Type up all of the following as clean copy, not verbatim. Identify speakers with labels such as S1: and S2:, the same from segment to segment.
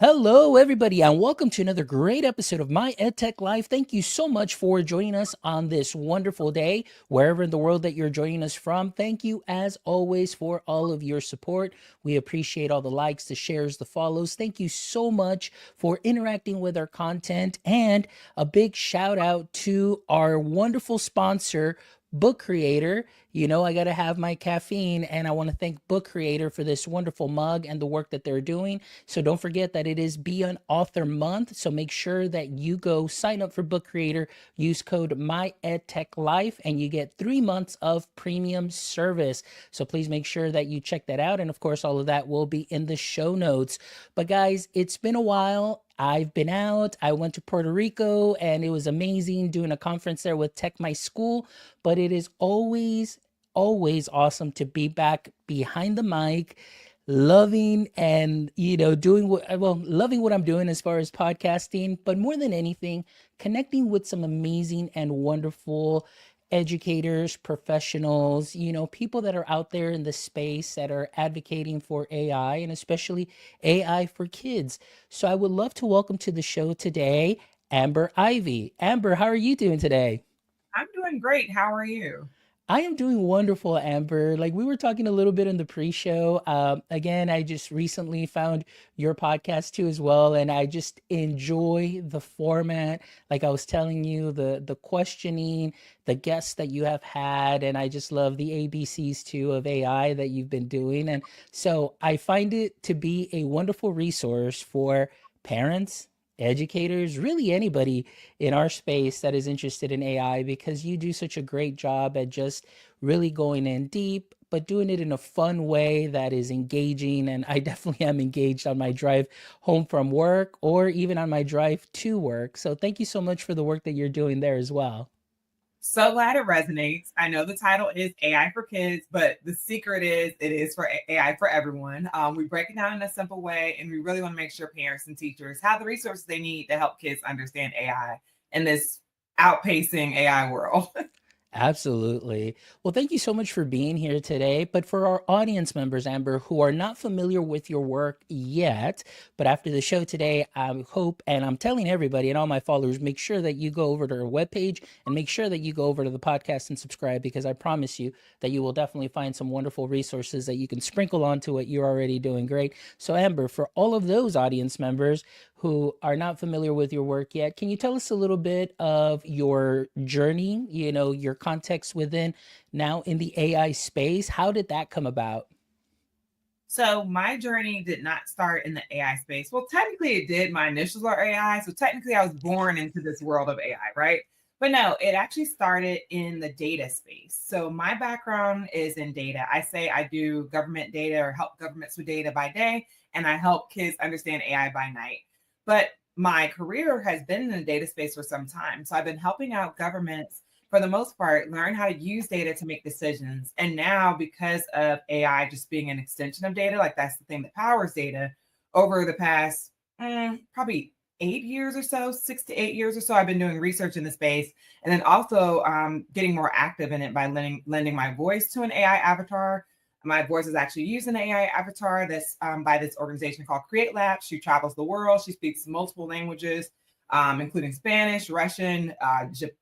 S1: Hello, everybody, and welcome to another great episode of My EdTech Life. Thank you so much for joining us on this wonderful day, wherever in the world that you're joining us from. Thank you, as always, for all of your support. We appreciate all the likes, the shares, the follows. Thank you so much for interacting with our content, and a big shout out to our wonderful sponsor, Book Creator. You know, I got to have my caffeine, and I want to thank Book Creator for this wonderful mug and the work that they're doing. So don't forget that it is Be an Author Month. So make sure that you go sign up for Book Creator, use code My EdTech Life, and you get 3 months of premium service. So please make sure that you check that out. And of course, all of that will be in the show notes. But guys, it's been a while. I've been out. I went to Puerto Rico and it was amazing doing a conference there with Tech My School. But it is always awesome to be back behind the mic, loving and doing loving what I'm doing as far as podcasting, but more than anything, connecting with some amazing and wonderful educators, professionals, people that are out there in the space that are advocating for AI, and especially AI for kids. So I would love to welcome to the show today Amber Ivey. Amber, how are you doing today?
S2: I'm doing great. How are you?
S1: I am doing wonderful, Amber. Like we were talking a little bit in the pre-show. Again, I just recently found your podcast too as well, and I just enjoy the format. Like I was telling you, the questioning, the guests that you have had, and I just love the ABCs too of AI that you've been doing. And so I find it to be a wonderful resource for parents, educators, really anybody in our space that is interested in AI, because you do such a great job at just really going in deep, but doing it in a fun way that is engaging. And I definitely am engaged on my drive home from work or even on my drive to work. So thank you so much for the work that you're doing there as well.
S2: So glad it resonates. I know the title is AI for kids, but the secret is it is for AI for everyone. We break it down in a simple way, and we really want to make sure parents and teachers have the resources they need to help kids understand AI in this outpacing AI world.
S1: Absolutely. Well, thank you so much for being here today. But for our audience members, Amber, who are not familiar with your work yet, but after the show today, I hope, and I'm telling everybody and all my followers, make sure that you go over to our webpage and make sure that you go over to the podcast and subscribe, because I promise you that you will definitely find some wonderful resources that you can sprinkle onto what you're already doing great. So, Amber, for all of those audience members who are not familiar with your work yet, can you tell us a little bit of your journey, your context within now in the AI space? How did that come about?
S2: So my journey did not start in the AI space. Well, technically it did. My initials are AI. So technically I was born into this world of AI, right? But no, it actually started in the data space. So my background is in data. I say I do government data or help governments with data by day, and I help kids understand AI by night. But my career has been in the data space for some time. So I've been helping out governments for the most part, learn how to use data to make decisions. And now, because of AI just being an extension of data, like that's the thing that powers data, over the past probably 8 years or so, 6 to 8 years or so, I've been doing research in the space, and then also getting more active in it by lending my voice to an AI avatar. My voice is actually used in an AI avatar that's by this organization called Create Lab. She travels the world. She speaks multiple languages, including Spanish, Russian,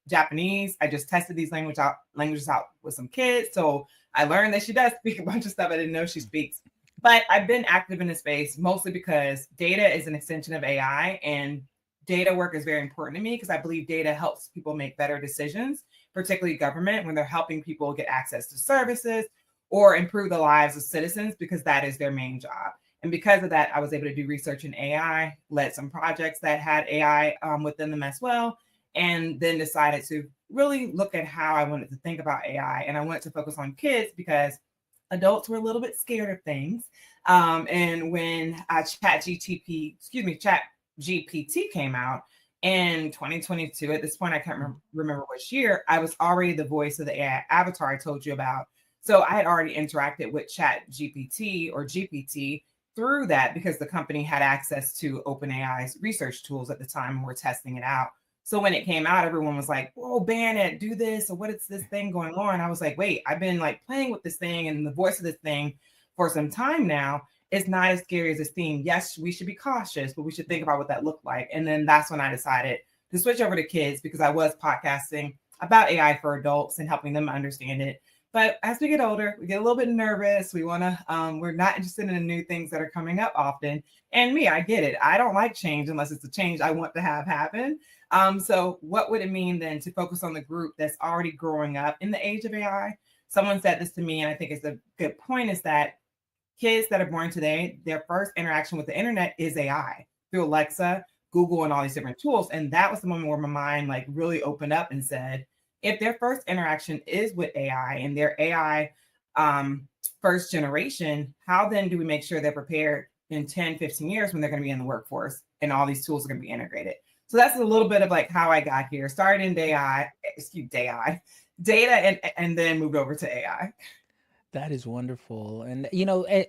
S2: Japanese. I just tested these languages out with some kids. So I learned that she does speak a bunch of stuff I didn't know she speaks. But I've been active in the space mostly because data is an extension of AI, and data work is very important to me because I believe data helps people make better decisions, particularly government, when they're helping people get access to services or improve the lives of citizens, because that is their main job. And because of that, I was able to do research in AI, led some projects that had AI within them as well, and then decided to really look at how I wanted to think about AI. And I wanted to focus on kids because adults were a little bit scared of things. And when Chat GPT came out in 2022, at this point, I can't remember which year, I was already the voice of the AI avatar I told you about. So I had already interacted with Chat GPT or GPT through that because the company had access to OpenAI's research tools at the time and were testing it out. So when it came out, everyone was like, "Whoa, ban it, do this, or what is this thing going on?" I was like, "Wait, I've been like playing with this thing and the voice of this thing for some time now." it's not as scary as it seems. Yes, we should be cautious, but we should think about what that looked like. And then that's when I decided to switch over to kids, because I was podcasting about AI for adults and helping them understand it. But as we get older, we get a little bit nervous. We want to, we're not interested in the new things that are coming up often. And me, I get it. I don't like change unless it's a change I want to have happen. So what would it mean then to focus on the group that's already growing up in the age of AI? Someone said this to me, and I think it's a good point, is that kids that are born today, their first interaction with the internet is AI through Alexa, Google, and all these different tools. And that was the moment where my mind like really opened up and said, if their first interaction is with AI and they're AI first generation, how then do we make sure they're prepared in 10, 15 years when they're going to be in the workforce and all these tools are going to be integrated? So that's a little bit of like how I got here. Started in data, and then moved over to AI.
S1: That is wonderful. And,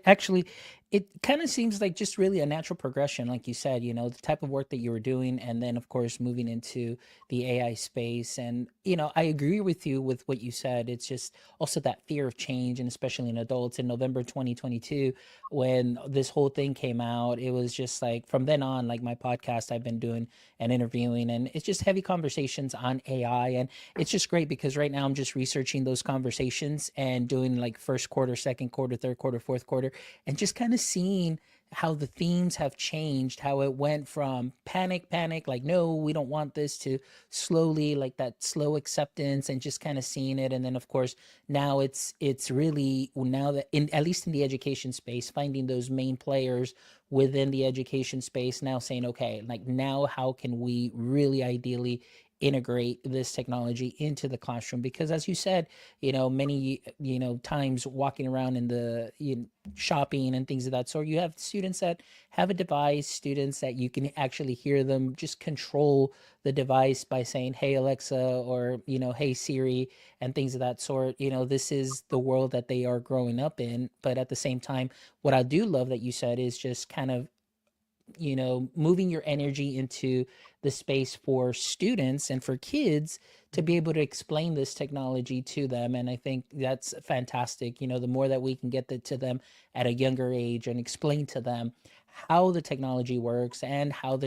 S1: actually, it kind of seems like just really a natural progression, like you said, the type of work that you were doing. And then, of course, moving into the AI space. And, I agree with you with what you said. It's just also that fear of change, and especially in adults. In November 2022, when this whole thing came out, it was just like from then on, like my podcast I've been doing and interviewing, and it's just heavy conversations on AI. And it's just great because right now I'm just researching those conversations and doing like first quarter, second quarter, third quarter, fourth quarter, and just kind of seeing how the themes have changed, how it went from panic, like, no, we don't want this, to slowly, like that slow acceptance, and just kind of seeing it. And then, of course, now it's really, now that in, at least in the education space, finding those main players within the education space now saying, okay, like now how can we really ideally integrate this technology into the classroom? Because as you said, many times walking around in the shopping and things of that sort, you have students that have a device, students that you can actually hear them just control the device by saying, hey Alexa, or hey Siri, and things of that sort. This is the world that they are growing up in. But at the same time, what I do love that you said is just kind of moving your energy into the space for students and for kids to be able to explain this technology to them. And I think that's fantastic. The more that we can get that to them at a younger age and explain to them how the technology works, and how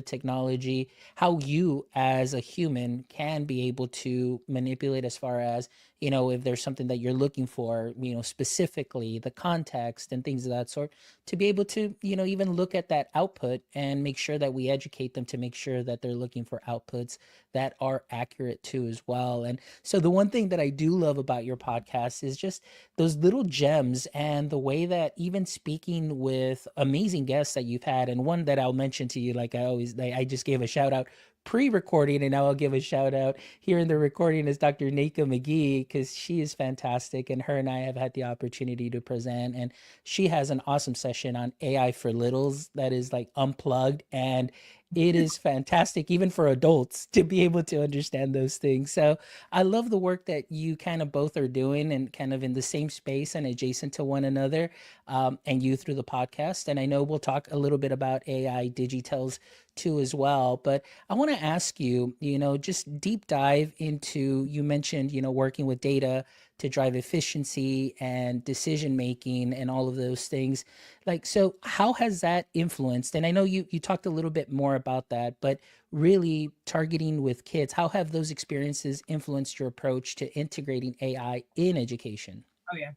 S1: you as a human can be able to manipulate, as far as, if there's something that you're looking for, specifically the context and things of that sort, to be able to, even look at that output and make sure that we educate them to make sure that they're looking for outputs that are accurate too as well. And so the one thing that I do love about your podcast is just those little gems, and the way that, even speaking with amazing guests that you've had, and one that I'll mention to you, like I just gave a shout out pre-recording, and now I'll give a shout out here in the recording, is Dr. Nika McGee, because she is fantastic, and her and I have had the opportunity to present, and she has an awesome session on AI for littles that is like unplugged, and it is fantastic even for adults to be able to understand those things. So I love the work that you kind of both are doing, and kind of in the same space and adjacent to one another, and you through the podcast. And I know we'll talk a little bit about AiDigiTales too as well. But I want to ask you, just deep dive into, you mentioned, working with data to drive efficiency and decision making and all of those things. Like, so how has that influenced? And I know you talked a little bit more about that, but really targeting with kids, how have those experiences influenced your approach to integrating AI in education?
S2: Oh yeah.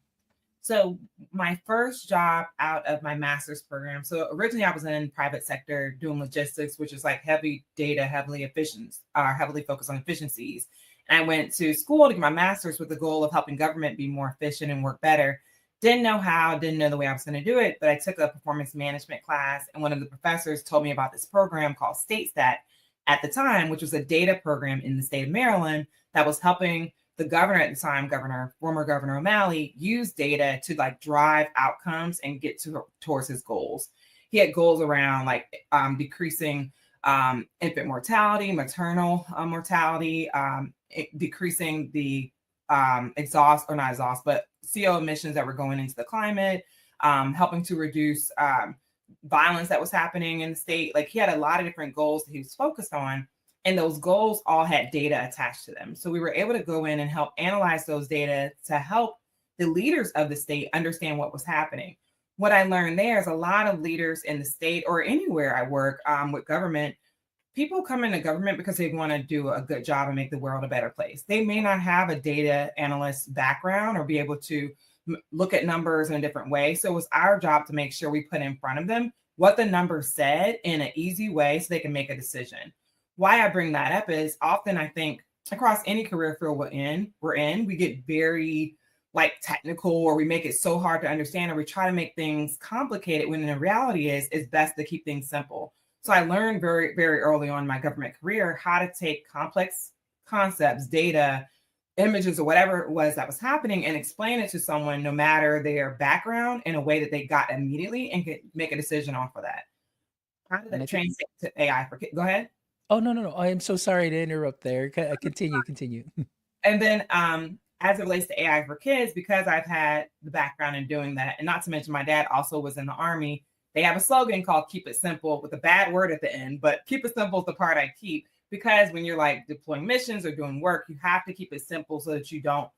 S2: So my first job out of my master's program. So originally I was in private sector doing logistics, which is like heavy data, heavily focused on efficiencies. And I went to school to get my master's with the goal of helping government be more efficient and work better. Didn't know how, didn't know the way I was going to do it, but I took a performance management class, and one of the professors told me about this program called StateStat at the time, which was a data program in the state of Maryland that was helping the governor at the time, former Governor O'Malley, used data to like drive outcomes and get towards his goals. He had goals around like decreasing infant mortality, maternal mortality, decreasing the but CO emissions that were going into the climate, helping to reduce violence that was happening in the state. Like, he had a lot of different goals that he was focused on. And those goals all had data attached to them. So we were able to go in and help analyze those data to help the leaders of the state understand what was happening. what I learned there is a lot of leaders in the state or anywhere I work with government, people come into government because they want to do a good job and make the world a better place. They may not have a data analyst background or be able to look at numbers in a different way. So it was our job to make sure we put in front of them what the numbers said in an easy way so they can make a decision. Why I bring that up is often I think across any career field we're in, we get very like technical or we make it so hard to understand or we try to make things complicated when the reality is it's best to keep things simple. So I learned very, very early on in my government career how to take complex concepts, data, images, or whatever it was that was happening and explain it to someone, no matter their background, in a way that they got immediately and could make a decision off of that. How did
S1: And I
S2: that
S1: think,
S2: translate to AI for kids? Go ahead.
S1: oh, no, no, no. I am so sorry to interrupt there. Continue, continue.
S2: And then as it relates to AI for kids, because I've had the background in doing that, and not to mention my dad also was in the Army, they have a slogan called Keep It Simple with a bad word at the end, but keep it simple is the part I keep because when you're like deploying missions or doing work, you have to keep it simple so that you don't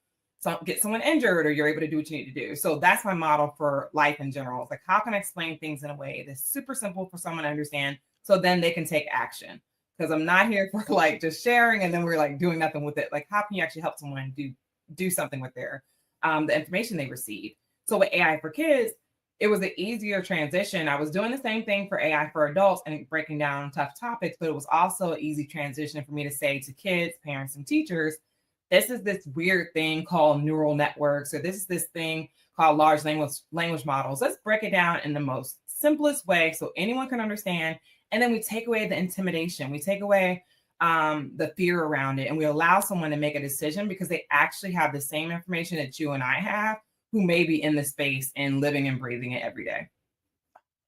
S2: get someone injured or you're able to do what you need to do. So that's my model for life in general. It's like, how can I explain things in a way that's super simple for someone to understand so then they can take action? Because I'm not here for like just sharing and then we're like doing nothing with it. Like, how can you actually help someone do something with their the information they receive? So with AI for kids, it was an easier transition. I was doing the same thing for AI for adults and breaking down tough topics, but it was also an easy transition for me to say to kids, parents, and teachers, this is this weird thing called neural networks, or this is this thing called large language models. Let's break it down in the most simplest way so anyone can understand. And then we take away the intimidation. We take away the fear around it, and we allow someone to make a decision because they actually have the same information that you and I have, who may be in the space and living and breathing it every day.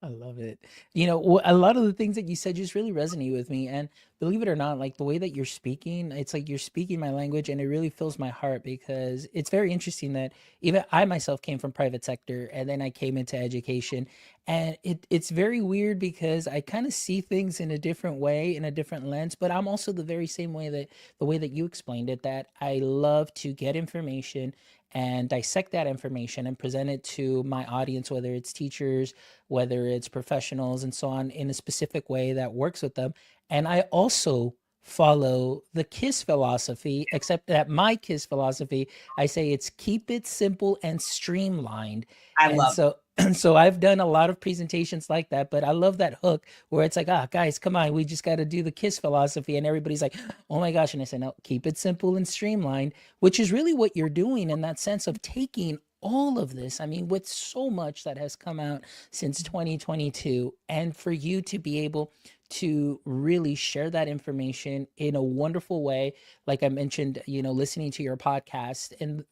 S1: I love it. A lot of the things that you said just really resonate with me. And believe it or not, like the way that you're speaking, it's like you're speaking my language and it really fills my heart because it's very interesting that even I myself came from private sector and then I came into education. And it's very weird because I kind of see things in a different way, in a different lens, but I'm also the very same way that the way that you explained it, that I love to get information and dissect that information and present it to my audience, whether it's teachers, whether it's professionals and so on, in a specific way that works with them. And I also follow the KISS philosophy, except that my KISS philosophy, I say it's keep it simple and streamlined.
S2: I
S1: And
S2: love
S1: so so I've done a lot of presentations like that, but I love that hook where it's like, ah, guys, come on, we just got to do the KISS philosophy. And everybody's like, oh my gosh. And I said, no, keep it simple and streamlined, which is really what you're doing in that sense of taking all of this. I mean, with so much that has come out since 2022, and for you to be able to really share that information in a wonderful way, like I mentioned, listening to your podcast and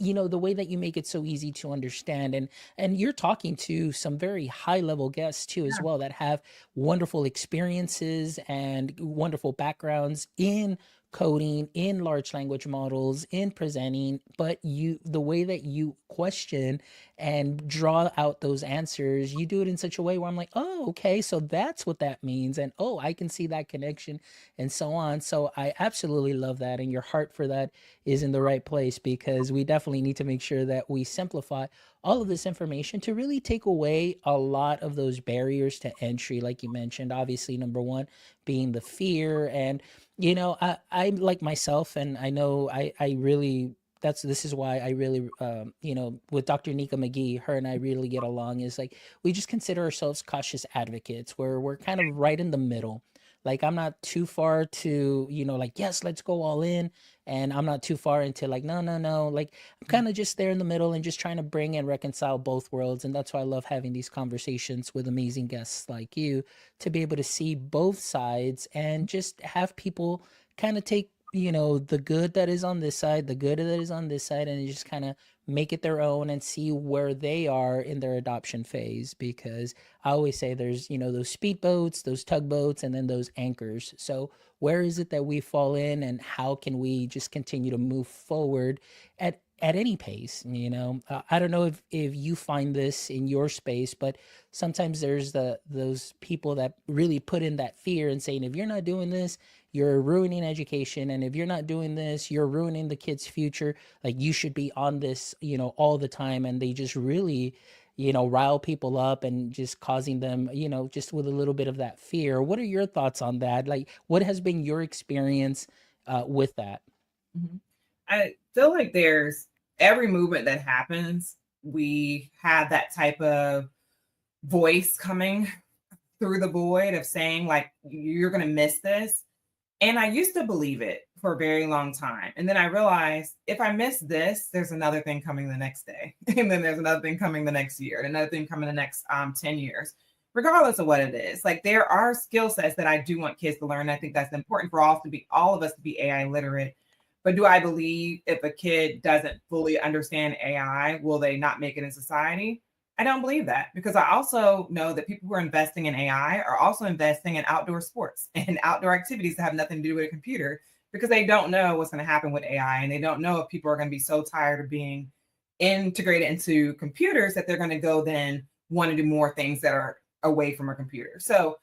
S1: the way that you make it so easy to understand, and you're talking to some very high level guests too as
S2: yeah.
S1: well that have wonderful experiences and wonderful backgrounds in coding, in large language models, in presenting, but the way that you question and draw out those answers, you do it in such a way where I'm like, oh, okay, so that's what that means. And oh, I can see that connection and so on. So I absolutely love that. And your heart for that is in the right place because we definitely need to make sure that we simplify all of this information to really take away a lot of those barriers to entry, like you mentioned. Obviously, number one being the fear. And I like myself, and I know I really this is why I really with Dr. Nika McGee, her and I really get along, is like we just consider ourselves cautious advocates where we're kind of right in the middle. Like I'm not too far to, like, yes, let's go all in. And I'm not too far into like, no, no, no. Like I'm kind of just there in the middle and just trying to bring and reconcile both worlds. And that's why I love having these conversations with amazing guests like you, to be able to see both sides and just have people kind of take the good that is on this side, the good that is on this side, and just kind of make it their own and see where they are in their adoption phase. Because I always say there's those speedboats, those tugboats, and then those anchors. So where is it that we fall in, and how can we just continue to move forward at any pace? I don't know if you find this in your space, but sometimes there's those people that really put in that fear and saying, if you're not doing this, you're ruining education, and if you're not doing this, you're ruining the kids' future. Like you should be on this all the time. And they just really rile people up and just causing them, just with a little bit of that fear. What are your thoughts on that? Like, what has been your experience with that?
S2: Mhm. I feel like there's every movement that happens, we have that type of voice coming through the void of saying, like, you're going to miss this. And I used to believe it for a very long time. And then I realized if I miss this, there's another thing coming the next day. And then there's another thing coming the next year, and another thing coming the next 10 years, regardless of what it is. Like, there are skill sets that I do want kids to learn. I think that's important for all of us to be AI literate. But do I believe if a kid doesn't fully understand AI, will they not make it in society? I don't believe that, because I also know that people who are investing in AI are also investing in outdoor sports and outdoor activities that have nothing to do with a computer, because they don't know what's going to happen with AI, and they don't know if people are going to be so tired of being integrated into computers that they're going to go then want to do more things that are away from a computer. So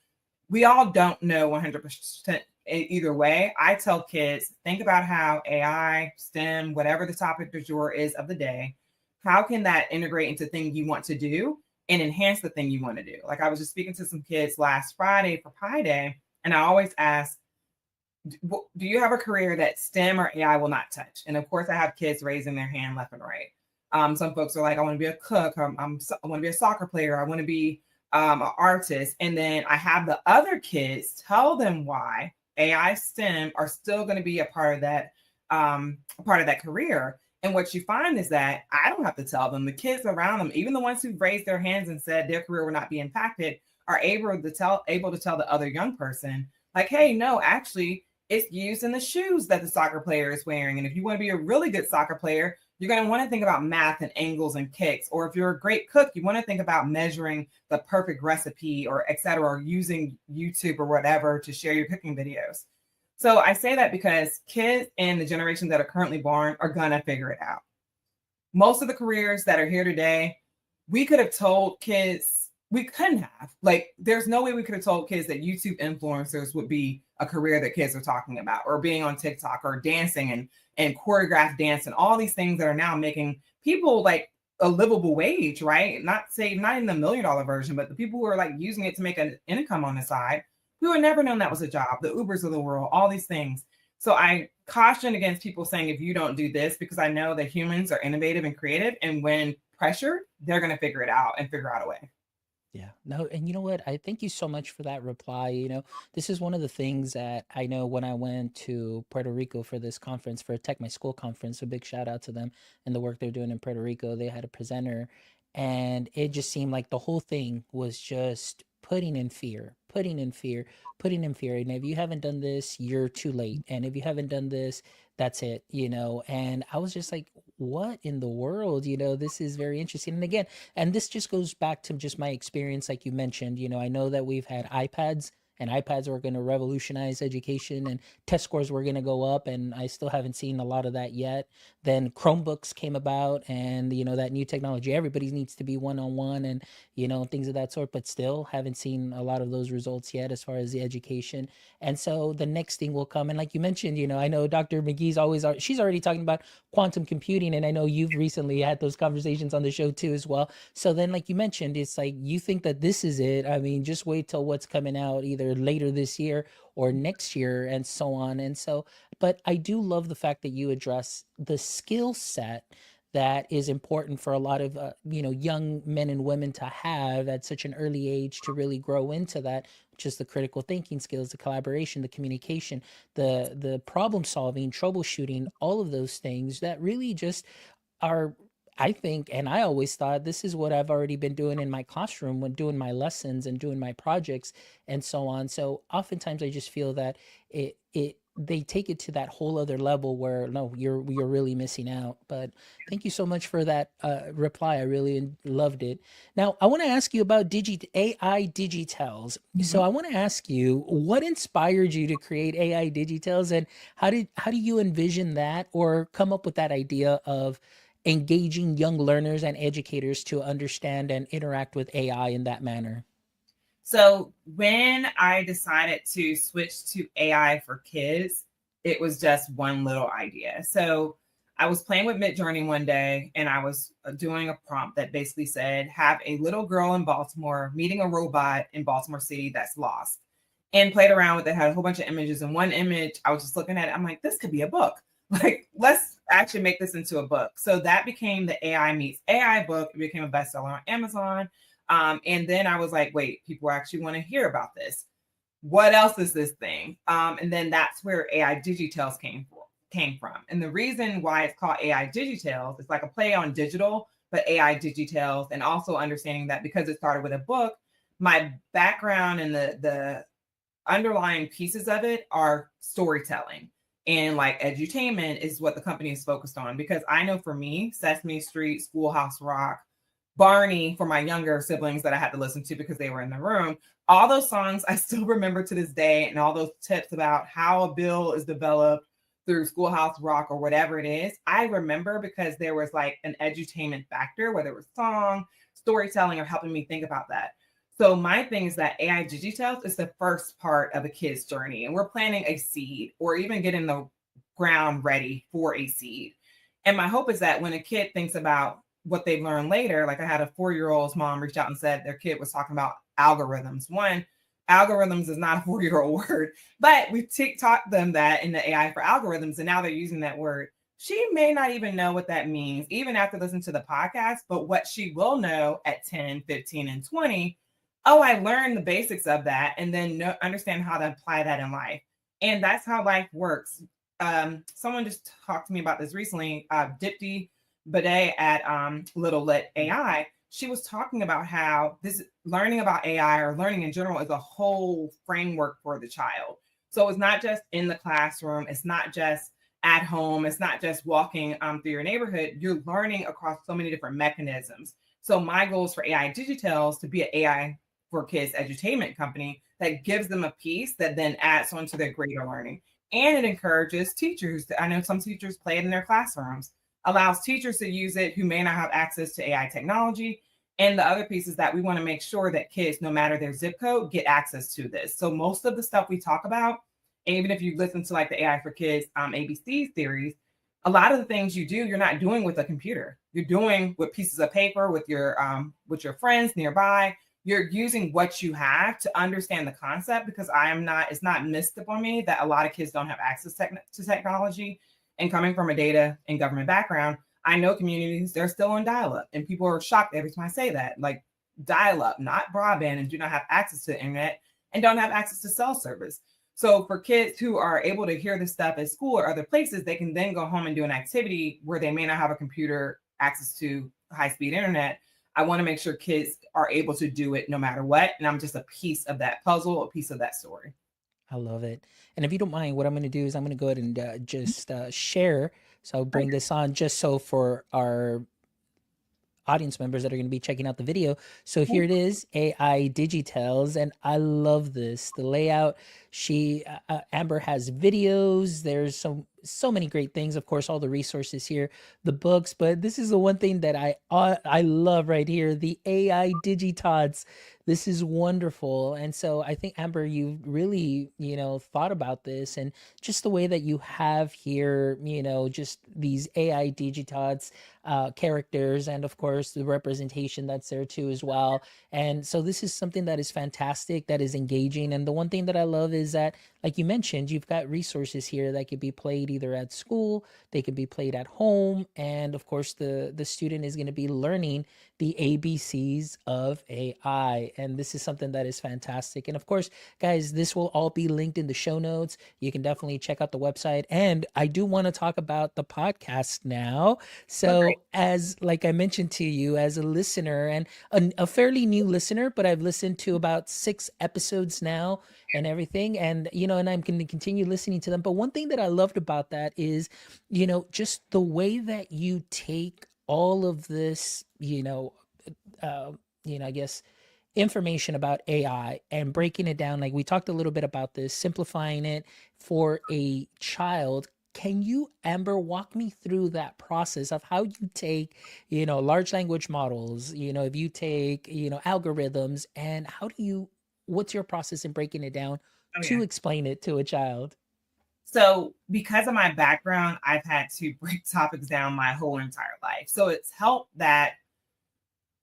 S2: we all don't know 100% either way. I tell kids, think about how AI, STEM, whatever the topic du jour is of the day, how can that integrate into things you want to do and enhance the thing you want to do? Like, I was just speaking to some kids last Friday for Pi Day, and I always ask, do you have a career that STEM or AI will not touch? And of course, I have kids raising their hand left and right. Some folks are like, I want to be a cook. I want to be a soccer player. I want to be an artist. And then I have the other kids tell them why AI, STEM are still going to be a part of that career. And what you find is that I don't have to tell them. The kids around them, even the ones who raised their hands and said their career will not be impacted, are able to tell the other young person, like, hey, no, actually, it's used in the shoes that the soccer player is wearing. And if you want to be a really good soccer player, you're going to want to think about math and angles and kicks. Or if you're a great cook, you want to think about measuring the perfect recipe, or et cetera, or using YouTube or whatever to share your cooking videos. So I say that because kids in the generation that are currently born are going to figure it out. Most of the careers that are here today, we could have told kids, we couldn't have. Like, there's no way we could have told kids that YouTube influencers would be a career that kids are talking about, or being on TikTok, or dancing and choreographed dance, and all these things that are now making people like a livable wage, right? Not in the $1 million version, but the people who are like using it to make an income on the side, who had never known that was a job, the Ubers of the world, all these things. So I caution against people saying, if you don't do this, because I know that humans are innovative and creative, and when pressured, they're going to figure it out and figure out a way.
S1: Yeah. No, and you know what? I thank you so much for that reply. This is one of the things that I know when I went to Puerto Rico for this conference, for Tech My School conference. A big shout out to them and the work they're doing in Puerto Rico. They had a presenter, and it just seemed like the whole thing was just putting in fear, putting in fear, putting in fear. And if you haven't done this, you're too late. And if you haven't done this, that's it. And I was just like, what in the world? This is very interesting. And again, and this just goes back to just my experience, like you mentioned. I know that we've had iPads, and iPads were going to revolutionize education, and test scores were going to go up, and I still haven't seen a lot of that yet. Then Chromebooks came about, and that new technology, everybody needs to be one-on-one, and things of that sort, but still haven't seen a lot of those results yet as far as the education. And so the next thing will come, and like you mentioned, I know Dr. McGee's she's already talking about quantum computing, and I know you've recently had those conversations on the show too as well. So then, like you mentioned, it's like you think that this is it. I mean, just wait till what's coming out either later this year or next year, and so on. And so, but I do love the fact that you address the skill set that is important for a lot of young men and women to have at such an early age, to really grow into that, which is the critical thinking skills, the collaboration, the communication, the problem solving, troubleshooting, all of those things that really just are, I think, and I always thought this is what I've already been doing in my classroom when doing my lessons and doing my projects and so on. So oftentimes I just feel that they take it to that whole other level where no, you're really missing out. But thank you so much for that reply. I really loved it. Now I want to ask you about AI-Digitales. So
S2: Mhm.
S1: I want to ask you, what inspired you to create AI-Digitales, and how do you envision that, or come up with that idea of engaging young learners and educators to understand and interact with AI in that manner?
S2: So when I decided to switch to AI for kids, it was just one little idea. So I was playing with Midjourney one day and I was doing a prompt that basically said, have a little girl in Baltimore meeting a robot in Baltimore City that's lost, and played around with it, had a whole bunch of images. And one image, I was just looking at it. I'm like, this could be a book. Like, let's actually make this into a book. So that became the AI meets AI book. It became a bestseller on Amazon. And then I was like, wait, people actually want to hear about this. What else is this thing? And then that's where AiDigiTales came from. And the reason why it's called AiDigiTales, it's like a play on digital, but AiDigiTales, and also understanding that because it started with a book, my background and the underlying pieces of it are storytelling. And like edutainment is what the company is focused on. Because I know for me, Sesame Street, Schoolhouse Rock, Barney for my younger siblings that I had to listen to because they were in the room, all those songs I still remember to this day, and all those tips about how a bill is developed through Schoolhouse Rock or whatever it is, I remember because there was like an edutainment factor, whether it was song, storytelling, or helping me think about that. So my thing is that AiDigiTales is the first part of a kid's journey, and we're planting a seed or even getting the ground ready for a seed. And my hope is that when a kid thinks about what they've learned later, like I had a 4-year-old's mom reach out and said their kid was talking about algorithms. One, algorithms is not a 4-year-old word, but we taught them that in the AI for algorithms, and now they're using that word. She may not even know what that means, even after listening to the podcast, but what she will know at 10, 15, and 20, oh, I learned the basics of that, and then understand how to apply that in life. And that's how life works. Someone just talked to me about this recently, Dipti Bade at Little Lit AI. She was talking about how this learning about AI or learning in general is a whole framework for the child. So it's not just in the classroom, it's not just at home, it's not just walking through your neighborhood. You're learning across so many different mechanisms. So my goal is for AiDigiTales to be an AI for kids edutainment company that gives them a piece that then adds on to their greater learning. And it encourages teachers. I know some teachers play it in their classrooms, allows teachers to use it who may not have access to AI technology. And the other piece is that we want to make sure that kids, no matter their zip code, get access to this. So most of the stuff we talk about, and even if you listen to like the AI for Kids ABC series, a lot of the things you do, you're not doing with a computer. You're doing with pieces of paper, with your friends nearby. You're using what you have to understand the concept, because it's not missed upon me that a lot of kids don't have access to technology. And coming from a data and government background, I know communities, they're still on dial-up, and people are shocked every time I say that, like dial-up, not broadband, and do not have access to the internet and don't have access to cell service. So for kids who are able to hear this stuff at school or other places, they can then go home and do an activity where they may not have a computer, access to high-speed internet. I want to make sure kids are able to do it no matter what. And I'm just a piece of that puzzle, a piece of that story.
S1: I love it. And if you don't mind, what I'm going to do is I'm going to go ahead and just share. So I'll bring this on just so for our audience members that are going to be checking out the video. So here it is, AiDigiTales, and I love this. The layout, Amber has videos. There's so many great things. Of course, all the resources here, the books, but this is the one thing that I love right here, the AiDigiTales. This is wonderful. And so I think, Amber, you really, thought about this, and just the way that you have here, just these AiDigiTales characters, and of course the representation that's there too as well. And so this is something that is fantastic, that is engaging. And the one thing that I love is that, like you mentioned, you've got resources here that could be played either at school, they could be played at home, and of course the student is going to be learning the ABCs of AI. And this is something that is fantastic. And of course, guys, this will all be linked in the show notes. You can definitely check out the website. And I do want to talk about the podcast now.
S2: Okay.
S1: So, as like I mentioned to you, as a listener, and a fairly new listener, but I've listened to about 6 episodes now and everything. And, and I'm going to continue listening to them. But one thing that I loved about that is, just the way that you take all of this, I guess information about AI and breaking it down. Like we talked a little bit about this, simplifying it for a child. Can you, Amber, walk me through that process of how you take, large language models, if you take, algorithms, and what's your process in breaking it down
S2: Oh,
S1: to
S2: yeah.
S1: explain it to a child?
S2: So because of my background, I've had to break topics down my whole entire life. So it's helped that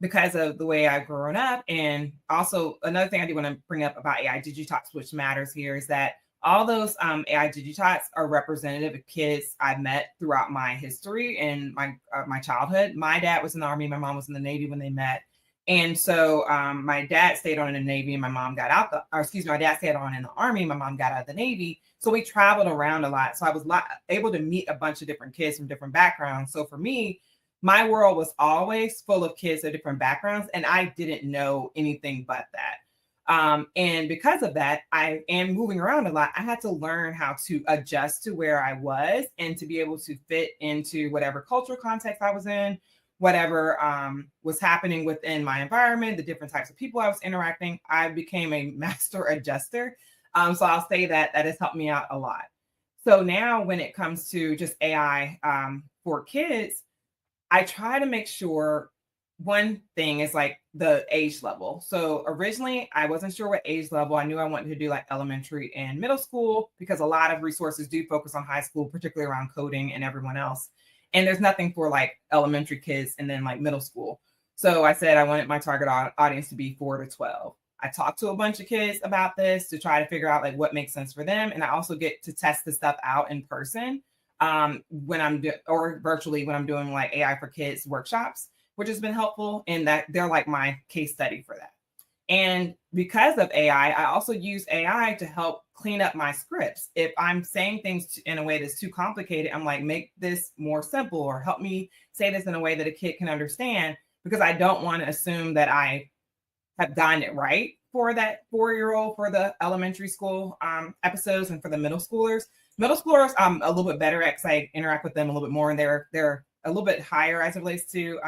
S2: because of the way I've grown up. And also another thing I do want to bring up about AI Digitox, which matters here, is that all those AI Digitox are representative of kids I've met throughout my history and my childhood. My dad was in the Army, my mom was in the Navy when they met. And so my dad stayed on in the Navy and my mom got out my dad stayed on in the Army, my mom got out of the Navy. So we traveled around a lot. So I was able to meet a bunch of different kids from different backgrounds. So for me, my world was always full of kids of different backgrounds, and I didn't know anything but that. And because of that, I am moving around a lot. I had to learn how to adjust to where I was and to be able to fit into whatever cultural context I was in, whatever was happening within my environment, the different types of people I was interacting. I became a master adjuster. So I'll say that has helped me out a lot. So now when it comes to just AI for kids, I try to make sure one thing is like the age level. So originally, I wasn't sure what age level. I knew I wanted to do like elementary and middle school because a lot of resources do focus on high school, particularly around coding and everyone else. And there's nothing for like elementary kids and then like middle school. So I said I wanted my target audience to be 4 to 12. I talked to a bunch of kids about this to try to figure out like what makes sense for them. And I also get to test the stuff out in person when I'm or virtually when I'm doing like AI for kids workshops, which has been helpful in that they're like my case study for that. And because of AI, I also use AI to help clean up my scripts. If I'm saying things in a way that's too complicated, I'm like, make this more simple or help me say this in a way that a kid can understand, because I don't want to assume that I have gotten it right for that 4-year-old for the elementary school episodes and for the middle schoolers. Middle schoolers, I'm a little bit better at, because I interact with them a little bit more, and they're a little bit higher as it relates to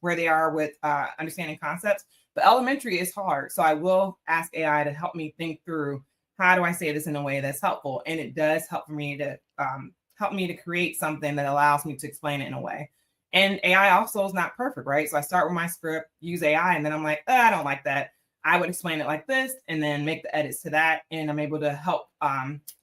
S2: where they are with understanding concepts. But elementary is hard, so I will ask AI to help me think through how do I say this in a way that's helpful, and it does help for me to create something that allows me to explain it in a way. And AI also is not perfect, right? So I start with my script, use AI, and then I'm like, I don't like that. I would explain it like this and then make the edits to that. And I'm able to help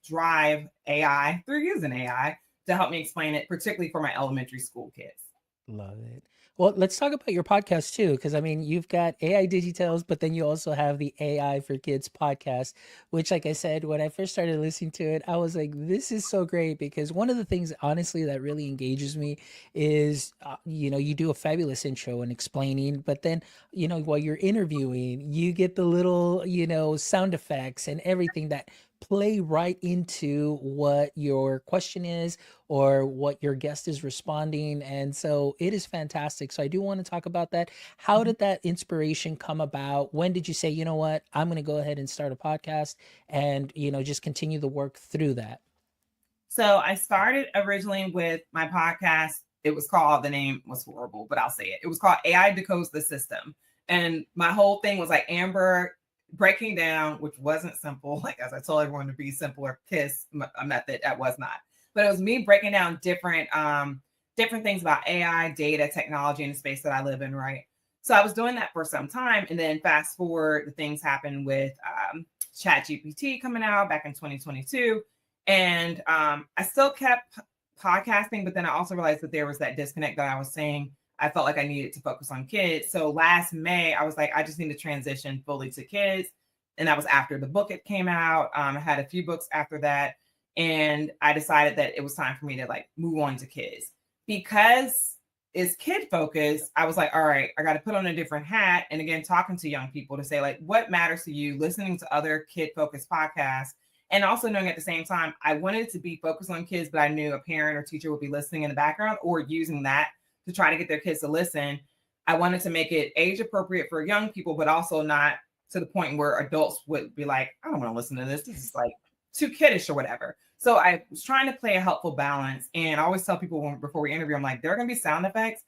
S2: drive AI through using AI to help me explain it, particularly for my elementary school kids.
S1: Love it. Well, let's talk about your podcast too, because I mean, you've got AI Digitales, but then you also have the AI for Kids podcast, which, like I said, when I first started listening to it, I was like, this is so great, because one of the things, honestly, that really engages me is, you do a fabulous intro and explaining, but then, while you're interviewing, you get the little, sound effects and everything that play right into what your question is or what your guest is responding. And so it is fantastic. So I do want to talk about that. How
S2: Mhm.
S1: did that inspiration come about? When did you say, you know what, I'm going to go ahead and start a podcast and, just continue the work through that?
S2: So I started originally with my podcast. It was called, the name was horrible, but I'll say it. It was called AI Decodes the System. And my whole thing was like Amber breaking down, which wasn't simple, like as I told everyone to be simpler, KISS a method that was not. But it was me breaking down different things about AI, data, technology in the space that I live in, right? So I was doing that for some time. And then fast forward, the things happened with Chat GPT coming out back in 2022. And I still kept podcasting, but then I also realized that there was that disconnect that I was saying. I felt like I needed to focus on kids. So last May, I was like, I just need to transition fully to kids. And that was after the book it came out. I had a few books after that. And I decided that it was time for me to like move on to kids. Because it's kid focused, I was like, all right, I got to put on a different hat. And again, talking to young people to say, like, what matters to you, listening to other kid focused podcasts. And also knowing at the same time, I wanted to be focused on kids, but I knew a parent or teacher would be listening in the background or using that to try to get their kids to listen. I wanted to make it age appropriate for young people, but also not to the point where adults would be like, I don't want to listen to this. This is like too kiddish or whatever. So I was trying to play a helpful balance. And I always tell people before we interview, I'm like, there are going to be sound effects.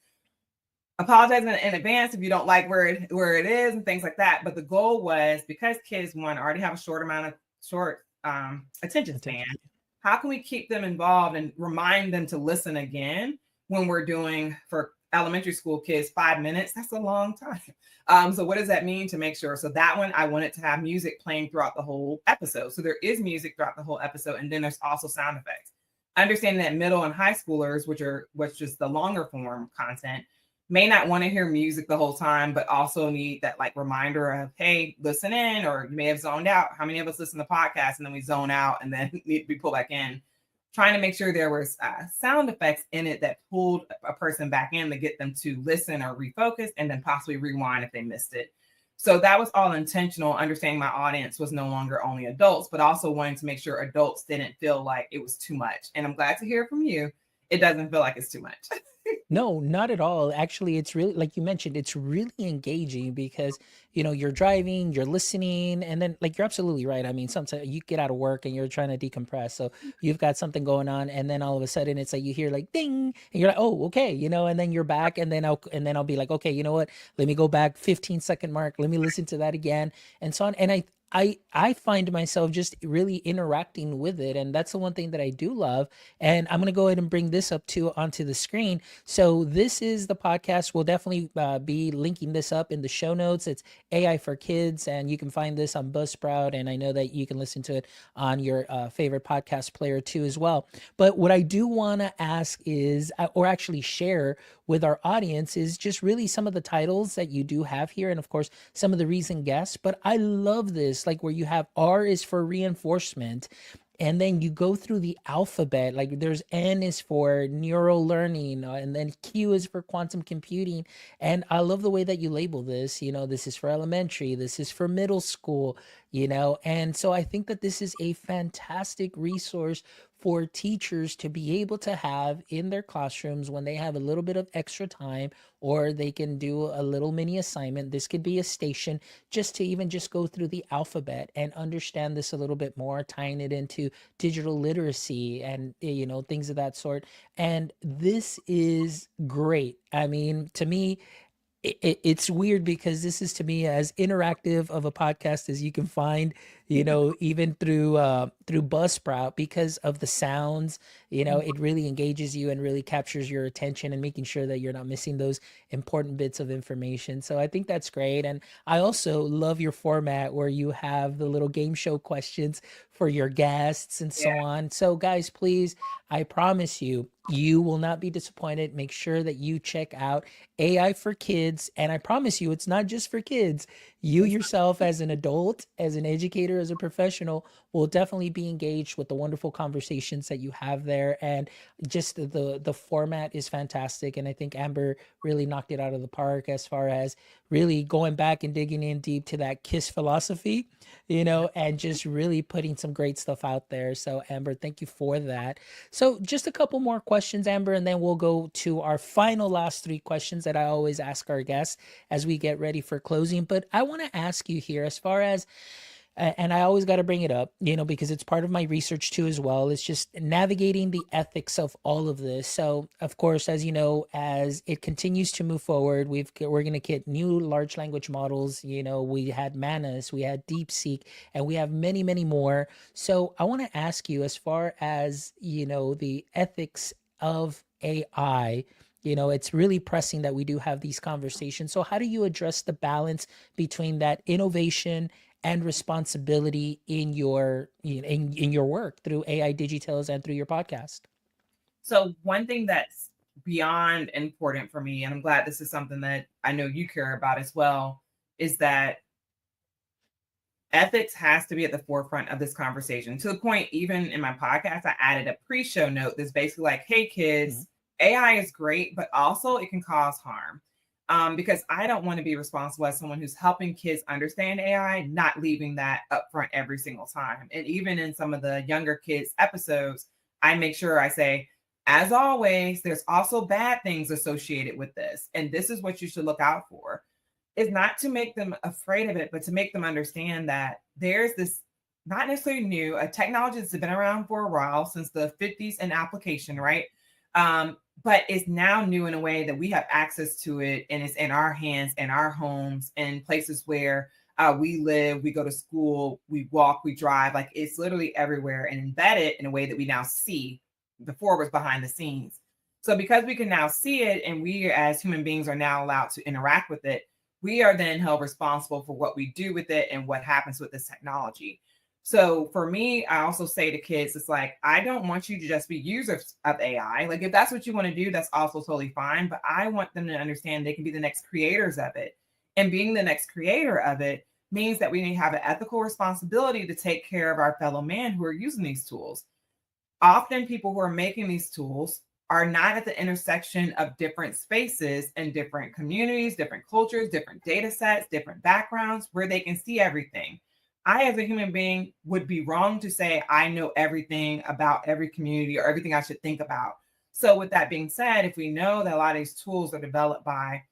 S2: Apologize in advance if you don't like where it is and things like that. But the goal was, because kids, one, already have a short attention span.
S1: Attention.
S2: How can we keep them involved and remind them to listen again when we're doing for elementary school kids 5 minutes. That's a long time. So what does that mean to make sure? So that one, I wanted to have music playing throughout the whole episode. So there is music throughout the whole episode. And then there's also sound effects. Understanding that middle and high schoolers, which is the longer form content, may not want to hear music the whole time, but also need that like reminder of, hey, listen in, or you may have zoned out. How many of us listen to podcasts and then we zone out and then need to be pulled back in? Trying to make sure there was sound effects in it that pulled a person back in to get them to listen or refocus and then possibly rewind if they missed it. So that was all intentional, understanding my audience was no longer only adults, but also wanting to make sure adults didn't feel like it was too much. And I'm glad to hear from you. It doesn't feel like it's too much.
S1: No, not at all. Actually, it's really, like you mentioned, it's really engaging because, you're driving, you're listening, and then, like, you're absolutely right. I mean, sometimes you get out of work and you're trying to decompress. So you've got something going on, and then all of a sudden it's like you hear like ding, and you're like, oh, okay, and then you're back, and then I'll be like, okay, you know what? Let me go back 15-second mark. Let me listen to that again, and so on. And I find myself just really interacting with it, and that's the one thing that I do love. And I'm gonna go ahead and bring this up onto the screen. So this is the podcast. We'll definitely be linking this up in the show notes. It's AI for Kids, and you can find this on Buzzsprout, and I know that you can listen to it on your favorite podcast player too as well. But what I do want to ask is, or actually share with our audience, is just really some of the titles that you do have here, and of course some of the recent guests. But I love this, like where you have R is for reinforcement, and then you go through the alphabet. Like there's N is for neural learning, and then Q is for quantum computing. And I love the way that you label this. This is for elementary, this is for middle school. And so I think that this is a fantastic resource for teachers to be able to have in their classrooms when they have a little bit of extra time, or they can do a little mini assignment. This could be a station just to even just go through the alphabet and understand this a little bit more, tying it into digital literacy and things of that sort. And this is great. I mean, to me, it's weird because this is, to me, as interactive of a podcast as you can find, even through Buzzsprout, because of the sounds. It really engages you and really captures your attention, and making sure that you're not missing those important bits of information. So I think that's great. And I also love your format where you have the little game show questions for your guests and so
S2: Yeah.
S1: on. So guys, please, I promise you will not be disappointed. Make sure that you check out AI for Kids. And I promise you, it's not just for kids. You yourself, as an adult, as an educator, as a professional, will definitely be engaged with the wonderful conversations that you have there. And just the format is fantastic. And I think Amber really knocked it out of the park as far as really going back and digging in deep to that KISS philosophy, and just really putting some great stuff out there. So Amber, thank you for that. So just a couple more questions, Amber, and then we'll go to our final last three questions that I always ask our guests as we get ready for closing. But I want to ask you here, as far as, and I always got to bring it up, because it's part of my research too as well. It's just navigating the ethics of all of this. So, of course, as you know, as it continues to move forward, we're going to get new large language models. We had Manus, we had DeepSeek, and we have many, many more. So, I want to ask you, as far as the ethics of AI. It's really pressing that we do have these conversations. So, how do you address the balance between that innovation and responsibility in your in your work through AiDigiTales and through your podcast?
S2: So one thing that's beyond important for me, and I'm glad this is something that I know you care about as well, is that ethics has to be at the forefront of this conversation, to the point, even in my podcast, I added a pre-show note that's basically like, hey
S1: Mhm.
S2: kids, AI is great, but also it can cause harm. Because I don't want to be responsible as someone who's helping kids understand AI, not leaving that up front every single time. And even in some of the younger kids episodes, I make sure I say, as always, there's also bad things associated with this. And this is what you should look out for. Is not to make them afraid of it, but to make them understand that there's this, not necessarily new, a technology that's been around for a while, since the 50s in application, right? But it's now new in a way that we have access to it, and it's in our hands, in our homes, in places where we live, we go to school, we walk, we drive. Like, it's literally everywhere and embedded in a way that we now see. Before it was behind the scenes. So because we can now see it and we as human beings are now allowed to interact with it, we are then held responsible for what we do with it and what happens with this technology. So for me, I also say to kids, it's like, I don't want you to just be users of AI. Like, if that's what you want to do, that's also totally fine. But I want them to understand they can be the next creators of it. And being the next creator of it means that we need to have an ethical responsibility to take care of our fellow man who are using these tools. Often people who are making these tools are not at the intersection of different spaces and different communities, different cultures, different data sets, different backgrounds where they can see everything. I, as a human being, would be wrong to say I know everything about every community or everything I should think about. So, with that being said, if we know that a lot of these tools are developed by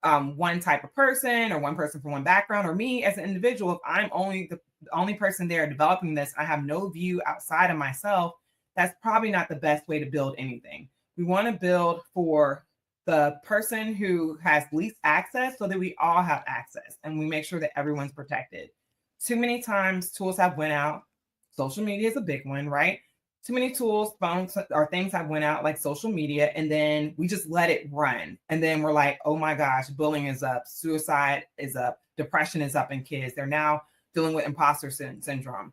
S2: one type of person or one person from one background, or me as an individual, if I'm only the only person there developing this, I have no view outside of myself, that's probably not the best way to build anything. We want to build for the person who has least access so that we all have access and we make sure that everyone's protected. Too many times tools have went out. Social media is a big one, right? Too many tools, phones, or things have went out like social media, and then we just let it run. And then we're like, oh my gosh, bullying is up, suicide is up, depression is up in kids. They're now dealing with imposter syndrome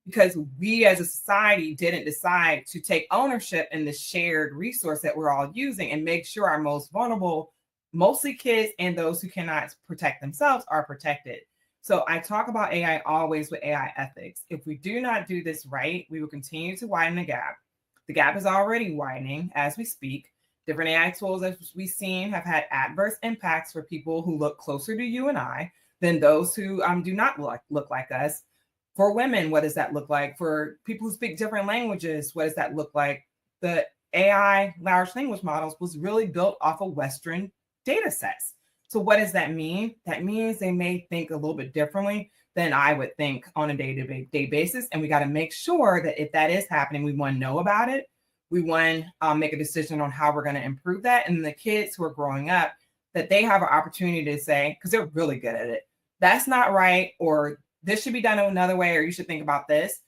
S2: because we as a society didn't decide to take ownership in the shared resource that we're all using and make sure our most vulnerable, mostly kids and those who cannot protect themselves, are protected. So I talk about AI always with AI ethics. If we do not do this right, we will continue to widen the gap. The gap is already widening as we speak. Different AI tools, as we've seen, have had adverse impacts for people who look closer to you and I than those who do not look like us. For women, what does that look like? For people who speak different languages, what does that look like? The AI large language models was really built off of Western data sets. So what does that mean? That means they may think a little bit differently than I would think on a day-to-day basis. And we got to make sure that if that is happening, we want to know about it. We want to make a decision on how we're going to improve that. And the kids who are growing up, that they have an opportunity to say, because they're really good at it, that's not right, or this should be done another way, or you should think about this.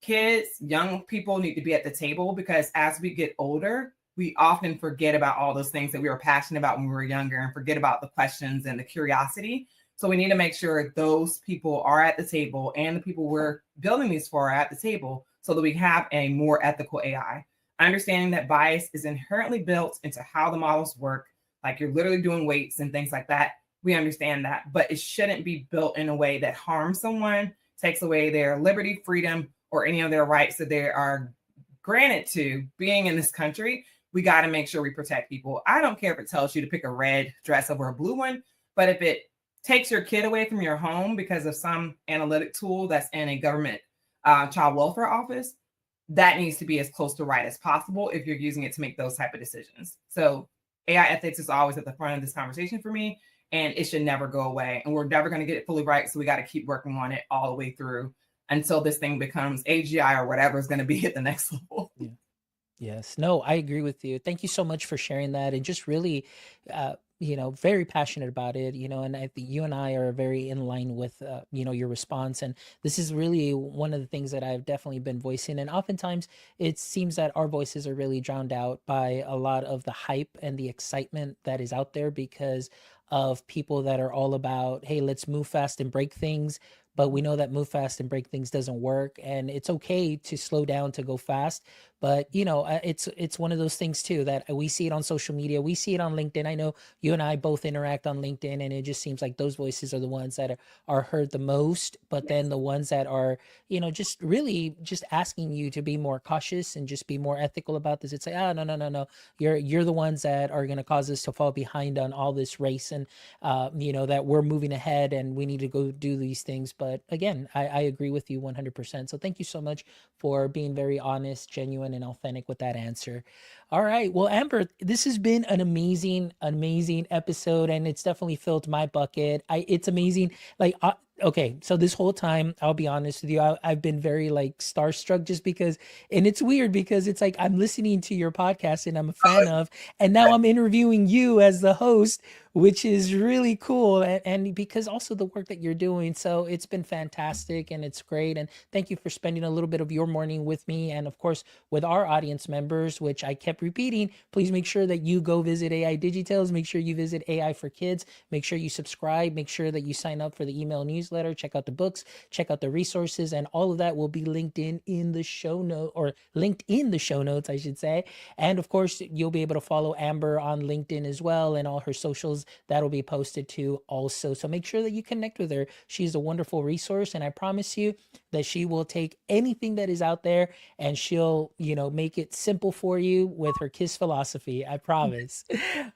S2: Kids, young people need to be at the table because as we get older, we often forget about all those things that we were passionate about when we were younger and forget about the questions and the curiosity. So we need to make sure those people are at the table and the people we're building these for are at the table so that we have a more ethical AI. Understanding that bias is inherently built into how the models work, like you're literally doing weights and things like that. We understand that, but it shouldn't be built in a way that harms someone, takes away their liberty, freedom, or any of their rights that they are granted to being in this country. We got to make sure we protect people. I don't care if it tells you to pick a red dress over a blue one, but if it takes your kid away from your home because of some analytic tool that's in a government child welfare office, that needs to be as close to right as possible if you're using it to make those type of decisions. So AI ethics is always at the front of this conversation for me, and it should never go away. And we're never going to get it fully right. So we got to keep working on it all the way through until this thing becomes AGI or whatever is going to be at the next level.
S1: Yeah. Yes. No, I agree with you. Thank you so much for sharing that and just really, very passionate about it, and I think you and I are very in line with, your response. And this is really one of the things that I've definitely been voicing. And oftentimes it seems that our voices are really drowned out by a lot of the hype and the excitement that is out there because of people that are all about, hey, let's move fast and break things. But we know that move fast and break things doesn't work, and it's okay to slow down to go fast. But it's one of those things too that we see it on social media, we see it on LinkedIn. I know you and I both interact on LinkedIn, and it just seems like those voices are the ones that are heard the most. But then the ones that are, just really just asking you to be more cautious and just be more ethical about this. It's like, oh, no, no, no, no. You're the ones that are going to cause us to fall behind on all this race, and that we're moving ahead and we need to go do these things. But again, I agree with you 100%. So thank you so much for being very honest, genuine, and authentic with that answer. All right. Well, Amber, this has been an amazing, amazing episode, and it's definitely filled my bucket. It's amazing. Like, Okay, so this whole time, I'll be honest with you, I've been very like starstruck just because, and it's weird because it's like I'm listening to your podcast and I'm a fan of, and now I'm interviewing you as the host, which is really cool. And because also the work that you're doing. So it's been fantastic and it's great. And thank you for spending a little bit of your morning with me. And of course, with our audience members, which I kept repeating, please make sure that you go visit AI Digitales. Make sure you visit AI for Kids. Make sure you subscribe. Make sure that you sign up for the email newsletter. Check out the books. Check out the resources, and all of that will be linked in the show note, or linked in the show notes, I should say. And of course, you'll be able to follow Amber on LinkedIn as well, and all her socials that'll be posted too also. So make sure that you connect with her. She's a wonderful resource, and I promise you that she will take anything that is out there and she'll, make it simple for you with her KISS philosophy. I promise.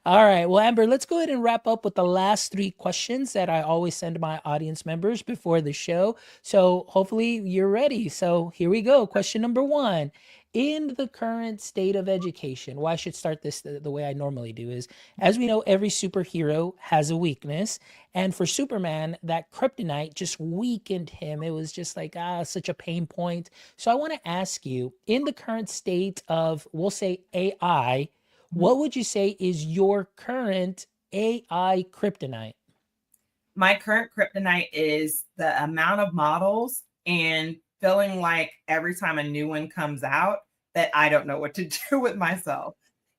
S1: All right. Well, Amber, let's go ahead and wrap up with the last three questions that I always send to my audience members before the show. So hopefully you're ready. So here we go. Question number one. In the current state of education, well, I should start this the way I normally do is, as we know, every superhero has a weakness. And for Superman, that kryptonite just weakened him. It was just like, such a pain point. So I want to ask you, in the current state of, we'll say, AI, what would you say is your current AI kryptonite?
S2: My current kryptonite is the amount of models and feeling like every time a new one comes out that I don't know what to do with myself.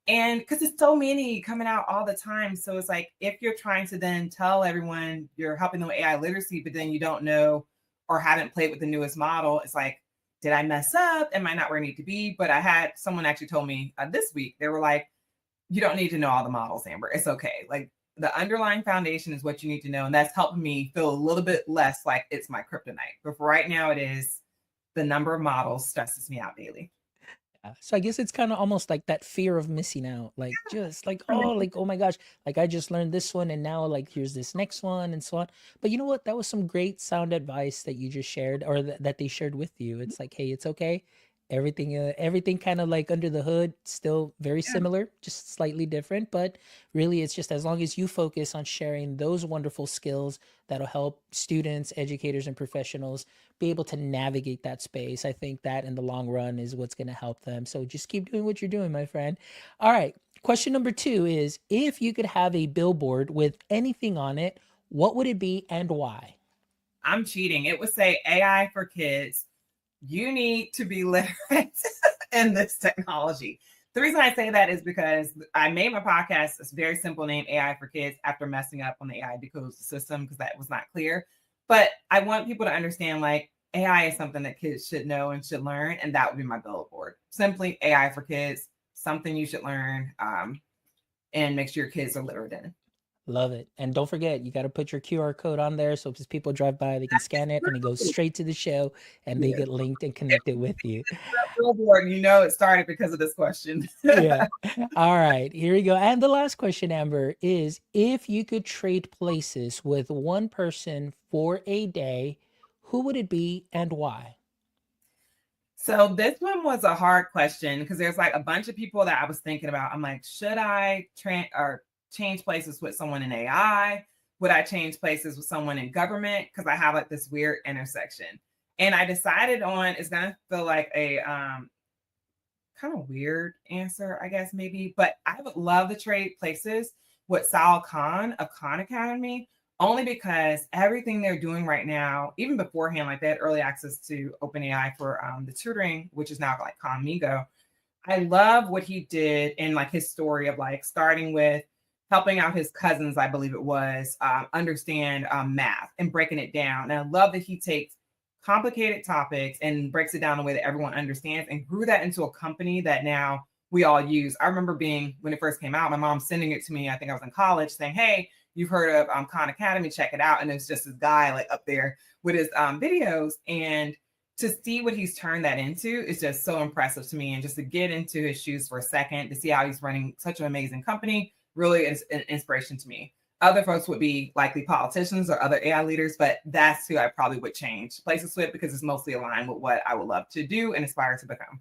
S2: And because it's so many coming out all the time. So it's like if you're trying to then tell everyone you're helping them with AI literacy, but then you don't know or haven't played with the newest model, it's like, did I mess up? Am I not where I need to be? But I had someone actually told me this week, they were like, you don't need to know all the models, Amber. It's okay. Like the underlying foundation is what you need to know. And that's helping me feel a little bit less like it's my kryptonite. But for right now, it is the number of models stresses me out daily.
S1: So I guess it's kind of almost like that fear of missing out, like just like oh my gosh, like I just learned this one and now like here's this next one and so on. But you know what? That was some great sound advice that you just shared, or that they shared with you. It's like, hey, it's okay. Everything kind of like under the hood, still very
S2: Yeah.
S1: similar, just slightly different. But really, it's just as long as you focus on sharing those wonderful skills that'll help students, educators, and professionals be able to navigate that space. I think that in the long run is what's going to help them. So just keep doing what you're doing, my friend. All right. Question number two is, if you could have a billboard with anything on it, what would it be and why?
S2: I'm cheating. It would say AI for kids. You need to be literate in this technology. The reason I say that is because I made my podcast, it's a very simple name, AI for Kids, after messing up on the AI decodes the system because that was not clear. But I want people to understand like AI is something that kids should know and should learn. And that would be my billboard. Simply AI for Kids, something you should learn, and make sure your kids are literate in.
S1: Love it. And don't forget, you got to put your QR code on there so as people drive by, they can scan it and it goes straight to the show and they
S2: Yeah.
S1: get linked and connected with you.
S2: Billboard, you know it started because of this question.
S1: Yeah. All right. Here we go. And the last question, Amber, is, if you could trade places with one person for a day, who would it be and why?
S2: So this one was a hard question because there's like a bunch of people that I was thinking about. I'm like, should I change places with someone in AI? Would I change places with someone in government? Because I have like this weird intersection. And I decided on it's gonna feel like a kind of weird answer, I guess maybe, but I would love to trade places with Sal Khan of Khan Academy, only because everything they're doing right now, even beforehand, like they had early access to OpenAI for the tutoring, which is now like Khan Migo. I love what he did in like his story of like starting with helping out his cousins, I believe it was, understand math and breaking it down. And I love that he takes complicated topics and breaks it down in a way that everyone understands and grew that into a company that now we all use. I remember being, when it first came out, my mom sending it to me, I think I was in college, saying, hey, you've heard of Khan Academy, check it out. And it's just this guy like up there with his videos. And to see what he's turned that into is just so impressive to me. And just to get into his shoes for a second, to see how he's running such an amazing company, really is an inspiration to me. Other folks would be likely politicians or other AI leaders, but that's who I probably would change places with because it's mostly aligned with what I would love to do and aspire to become.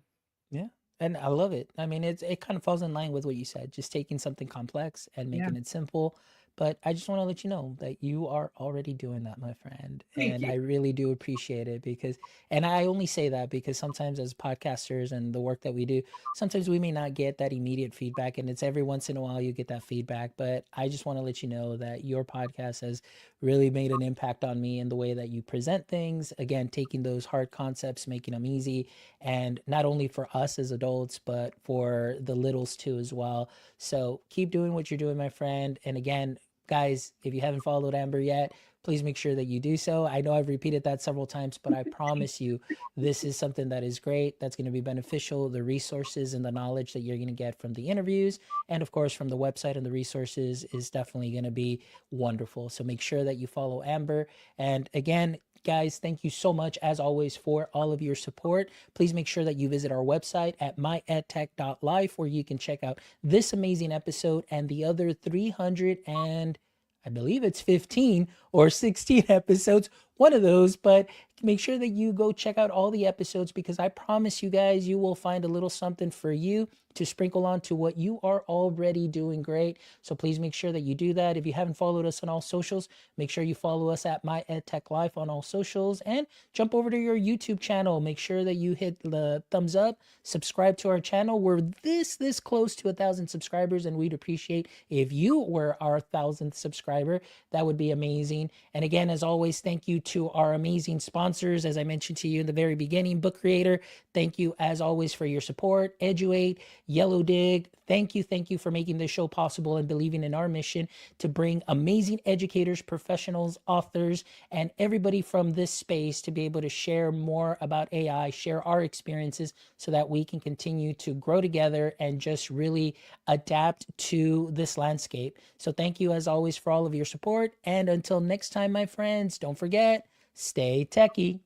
S1: Yeah. And I love it. I mean, it kind of falls in line with what you said, just taking something complex and
S2: Yeah.
S1: making it simple, But I just want to let you know that you are already doing that, my friend.
S2: Thank
S1: And
S2: you.
S1: I really do appreciate it because, and I only say that because sometimes as podcasters and the work that we do, sometimes we may not get that immediate feedback. And it's every once in a while you get that feedback. But I just want to let you know that your podcast has really made an impact on me in the way that you present things. Again, taking those hard concepts, making them easy. And not only for us as adults, but for the littles too as well. So keep doing what you're doing, my friend. And again, guys, if you haven't followed Amber yet, please make sure that you do so. I know I've repeated that several times, but I promise you, this is something that is great, that's going to be beneficial. The resources and the knowledge that you're going to get from the interviews and, of course, from the website and the resources is definitely going to be wonderful. So make sure that you follow Amber. And again, guys, thank you so much, as always, for all of your support. Please make sure that you visit our website at myedtech.life, where you can check out this amazing episode and the other 300 and I believe it's 15 or 16 episodes, one of those, but make sure that you go check out all the episodes because I promise you guys, you will find a little something for you to sprinkle on to what you are already doing great. So please make sure that you do that. If you haven't followed us on all socials, make sure you follow us at My EdTech Life on all socials and jump over to your YouTube channel. Make sure that you hit the thumbs up, subscribe to our channel. We're this close to 1,000 subscribers, and we'd appreciate if you were our 1,000th subscriber. That would be amazing. And again, as always, thank you to our amazing sponsors. As I mentioned to you in the very beginning, Book Creator, thank you as always for your support. Eduate, Yellow Dig, thank you for making this show possible and believing in our mission to bring amazing educators, professionals, authors, and everybody from this space to be able to share more about AI, share our experiences so that we can continue to grow together and just really adapt to this landscape. So thank you as always for all of your support. And until next time, my friends, don't forget, stay techie.